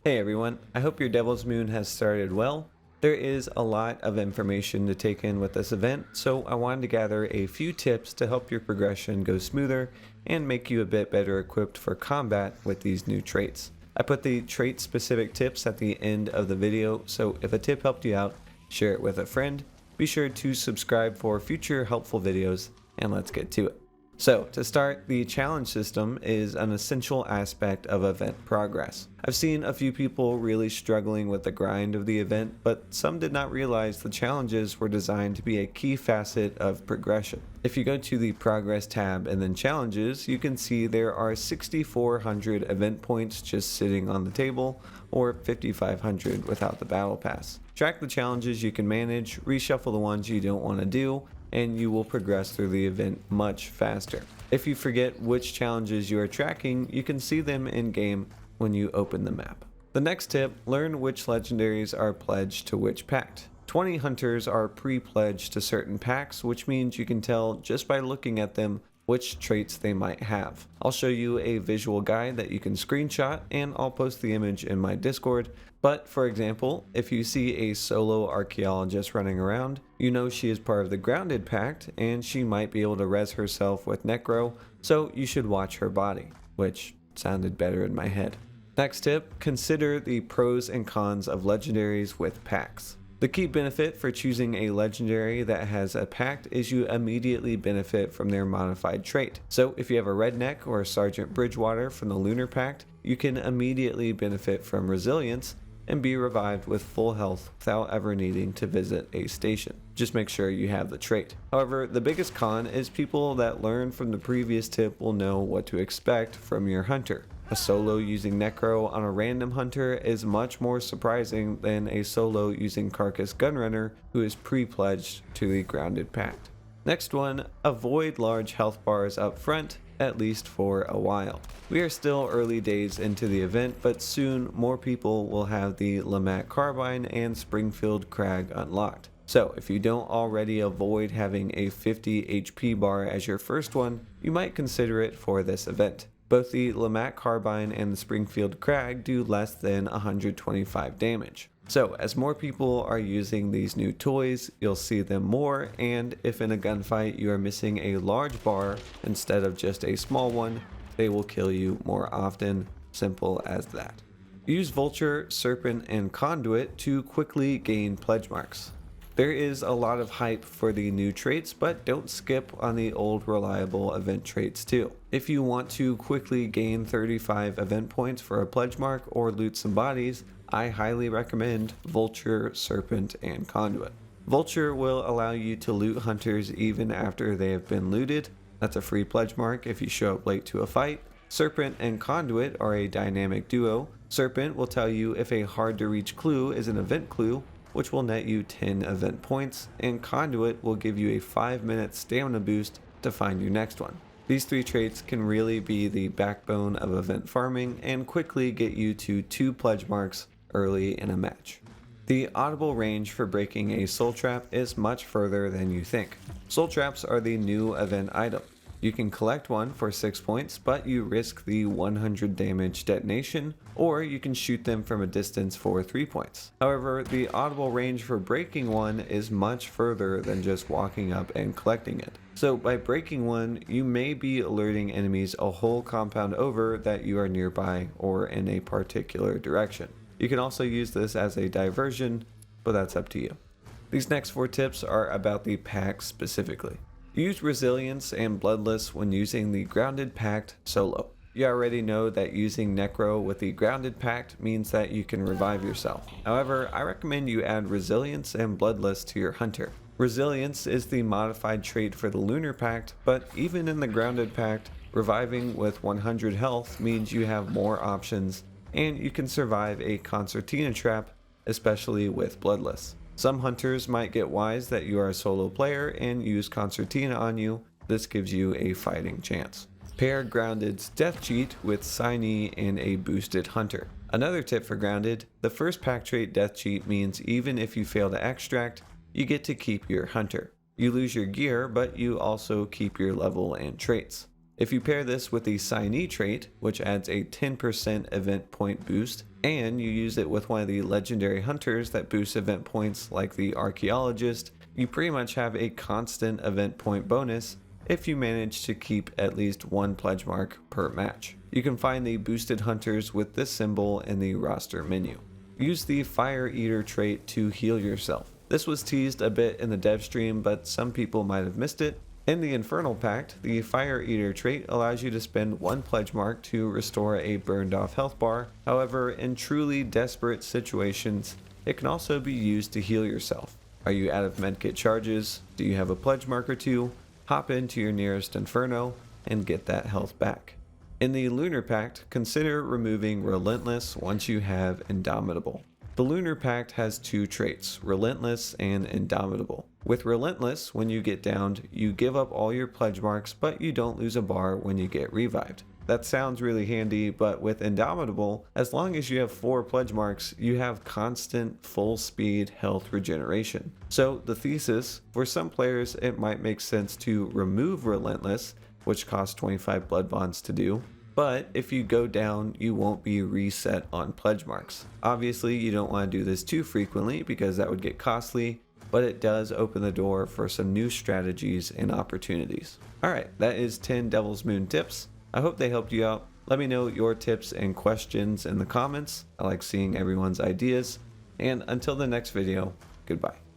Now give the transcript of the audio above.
Hey everyone, I hope your Devil's Moon has started well. There is a lot of information to take in with this event, so I wanted to gather a few tips to help your progression go smoother and make you a bit better equipped for combat with these new traits. I put the trait specific tips at the end of the video, so if a tip helped you out, share it with a friend. Be sure to subscribe for future helpful videos, and let's get to it. So, to start, the challenge system is an essential aspect of event progress. I've seen a few people really struggling with the grind of the event, but some did not realize the challenges were designed to be a key facet of progression. If you go to the Progress tab and then Challenges, you can see there are 6,400 event points just sitting on the table, or 5,500 without the Battle Pass. Track the challenges you can manage, reshuffle the ones you don't want to do, and you will progress through the event much faster. If you forget which challenges you are tracking, you can see them in game when you open the map. The next tip, learn which legendaries are pledged to which pact. 20 hunters are pre-pledged to certain pacts, which means you can tell just by looking at them which traits they might have. I'll show you a visual guide that you can screenshot, and I'll post the image in my Discord. But for example, if you see a solo archaeologist running around, you know she is part of the Grounded Pact, and she might be able to res herself with Necro, so you should watch her body, which sounded better in my head. Next tip, consider the pros and cons of legendaries with pacts. The key benefit for choosing a legendary that has a pact is you immediately benefit from their modified trait. So if you have a Redneck or a Sergeant Bridgewater from the Lunar Pact, you can immediately benefit from resilience and be revived with full health without ever needing to visit a station. Just make sure you have the trait. However, the biggest con is people that learn from the previous tip will know what to expect from your hunter. A solo using Necro on a random hunter is much more surprising than a solo using Carcass Gunrunner who is pre-pledged to the Grounded Pact. Next one, avoid large health bars up front, at least for a while. We are still early days into the event, but soon more people will have the Lamont Carbine and Springfield Crag unlocked. So if you don't already avoid having a 50 HP bar as your first one, you might consider it for this event. Both the Lamont Carbine and the Springfield Crag do less than 125 damage. So as more people are using these new toys, you'll see them more, and if in a gunfight you are missing a large bar instead of just a small one, they will kill you more often. Simple as that. Use Vulture, Serpent, and Conduit to quickly gain pledge marks. There is a lot of hype for the new traits, but don't skip on the old reliable event traits too. If you want to quickly gain 35 event points for a pledge mark or loot some bodies, I highly recommend Vulture, Serpent, and Conduit. Vulture will allow you to loot hunters even after they have been looted. That's a free pledge mark if you show up late to a fight. Serpent and Conduit are a dynamic duo. Serpent will tell you if a hard to reach clue is an event clue, which will net you 10 event points, and Conduit will give you a 5-minute stamina boost to find your next one. These three traits can really be the backbone of event farming and quickly get you to 2 pledge marks early in a match. The audible range for breaking a soul trap is much further than you think. Soul traps are the new event item. You can collect one for 6 points, but you risk the 100 damage detonation, or you can shoot them from a distance for 3 points. However, the audible range for breaking one is much further than just walking up and collecting it. So by breaking one, you may be alerting enemies a whole compound over that you are nearby or in a particular direction. You can also use this as a diversion, but that's up to you. These next 4 tips are about the pack specifically. Use Resilience and Bloodless when using the Grounded Pact solo. You already know that using Necro with the Grounded Pact means that you can revive yourself. However, I recommend you add Resilience and Bloodless to your hunter. Resilience is the modified trait for the Lunar Pact, but even in the Grounded Pact, reviving with 100 health means you have more options, and you can survive a Concertina trap, especially with Bloodless. Some hunters might get wise that you are a solo player and use Concertina on you. This gives you a fighting chance. Pair Grounded's Death Cheat with Signee and a boosted hunter. Another tip for Grounded, the first pack trait Death Cheat means even if you fail to extract, you get to keep your hunter. You lose your gear, but you also keep your level and traits. If you pair this with the Signee trait, which adds a 10% event point boost, and you use it with one of the legendary hunters that boosts event points like the Archaeologist, you pretty much have a constant event point bonus if you manage to keep at least one pledge mark per match. You can find the boosted hunters with this symbol in the roster menu. Use the Fire Eater trait to heal yourself. This was teased a bit in the dev stream, but some people might have missed it. In the Infernal Pact, the Fire Eater trait allows you to spend one pledge mark to restore a burned off health bar. However, in truly desperate situations, it can also be used to heal yourself. Are you out of medkit charges? Do you have a pledge mark or two? Hop into your nearest Inferno and get that health back. In the Lunar Pact, consider removing Relentless once you have Indomitable. The Lunar Pact has two traits, Relentless and Indomitable. With Relentless, when you get downed, you give up all your pledge marks, but you don't lose a bar when you get revived. That sounds really handy, but with Indomitable, as long as you have 4 pledge marks, you have constant full speed health regeneration. So the thesis, for some players it might make sense to remove Relentless, which costs 25 blood bonds to do, but if you go down, you won't be reset on pledge marks. Obviously, you don't want to do this too frequently because that would get costly, but it does open the door for some new strategies and opportunities. Alright, that is 10 Devil's Moon tips. I hope they helped you out. Let me know your tips and questions in the comments. I like seeing everyone's ideas. And until the next video, goodbye.